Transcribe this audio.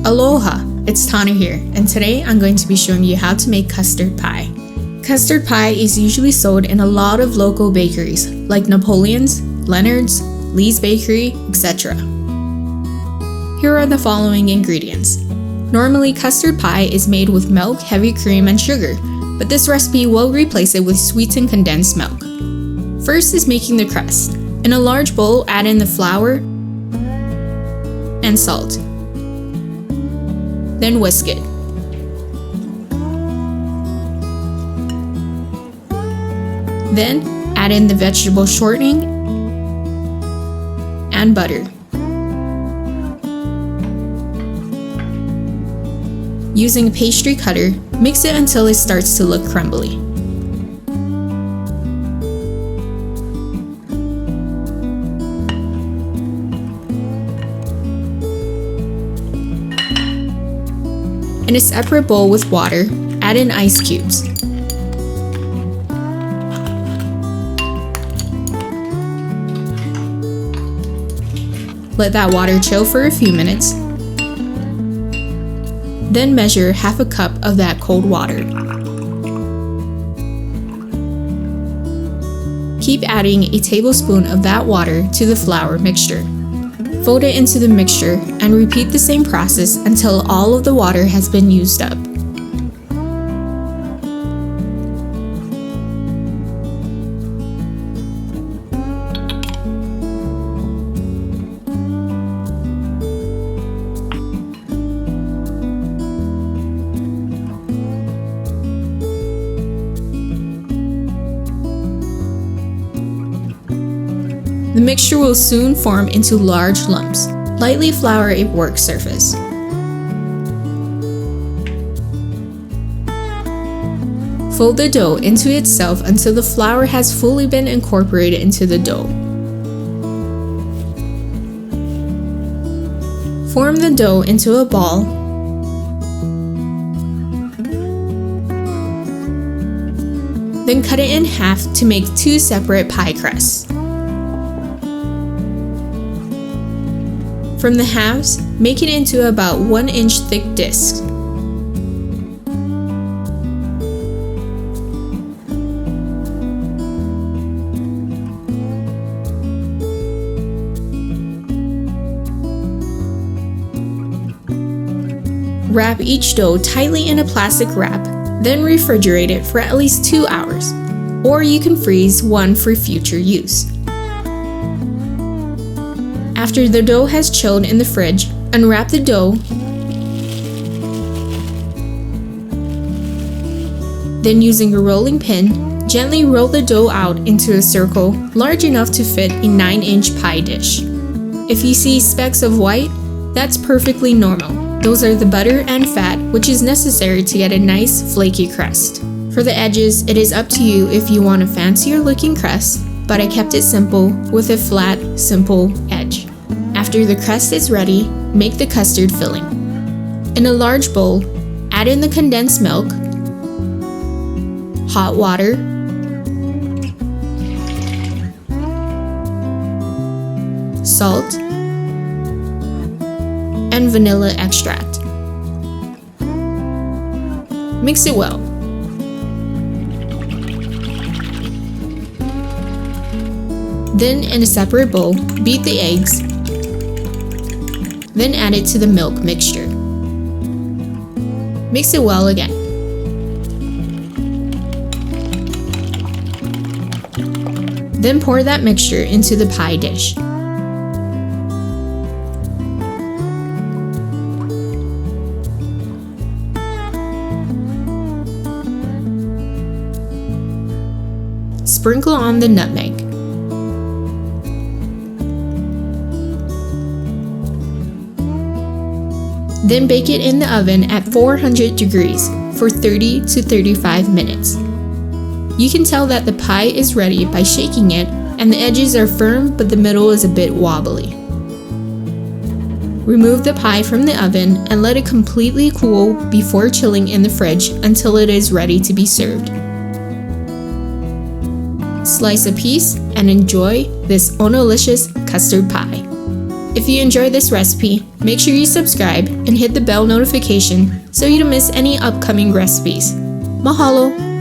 Aloha! It's Tana here, and today I'm going to be showing you how to make custard pie. Custard pie is usually sold in a lot of local bakeries, like Napoleon's, Leonard's, Lee's Bakery, etc. Here are the following ingredients. Normally, custard pie is made with milk, heavy cream, and sugar, but this recipe will replace it with sweetened condensed milk. First is making the crust. In a large bowl, add in the flour and salt. Then whisk it. Then add in the vegetable shortening and butter. Using a pastry cutter, mix it until it starts to look crumbly. In a separate bowl with water, add in ice cubes. Let that water chill for a few minutes. Then measure half a cup of that cold water. Keep adding a tablespoon of that water to the flour mixture. Fold it into the mixture and repeat the same process until all of the water has been used up. The mixture will soon form into large lumps. Lightly flour a work surface. Fold the dough into itself until the flour has fully been incorporated into the dough. Form the dough into a ball. Then cut it in half to make 2 separate pie crusts. From the halves, make it into about 1-inch thick discs. Wrap each dough tightly in a plastic wrap, then refrigerate it for at least 2 hours, or you can freeze one for future use. After the dough has chilled in the fridge, unwrap the dough. Then using a rolling pin, gently roll the dough out into a circle large enough to fit a 9-inch pie dish. If you see specks of white, that's perfectly normal. Those are the butter and fat, which is necessary to get a nice flaky crust. For the edges, it is up to you if you want a fancier looking crust, but I kept it simple with a flat, simple edge. After the crust is ready, make the custard filling. In a large bowl, add in the condensed milk, hot water, salt, and vanilla extract. Mix it well. Then in a separate bowl, beat the eggs. Then add it to the milk mixture. Mix it well again. Then pour that mixture into the pie dish. Sprinkle on the nutmeg. Then bake it in the oven at 400 degrees for 30 to 35 minutes. You can tell that the pie is ready by shaking it, and the edges are firm but the middle is a bit wobbly. Remove the pie from the oven and let it completely cool before chilling in the fridge until it is ready to be served. Slice a piece and enjoy this onolicious custard pie. If you enjoyed this recipe, make sure you subscribe and hit the bell notification so you don't miss any upcoming recipes. Mahalo!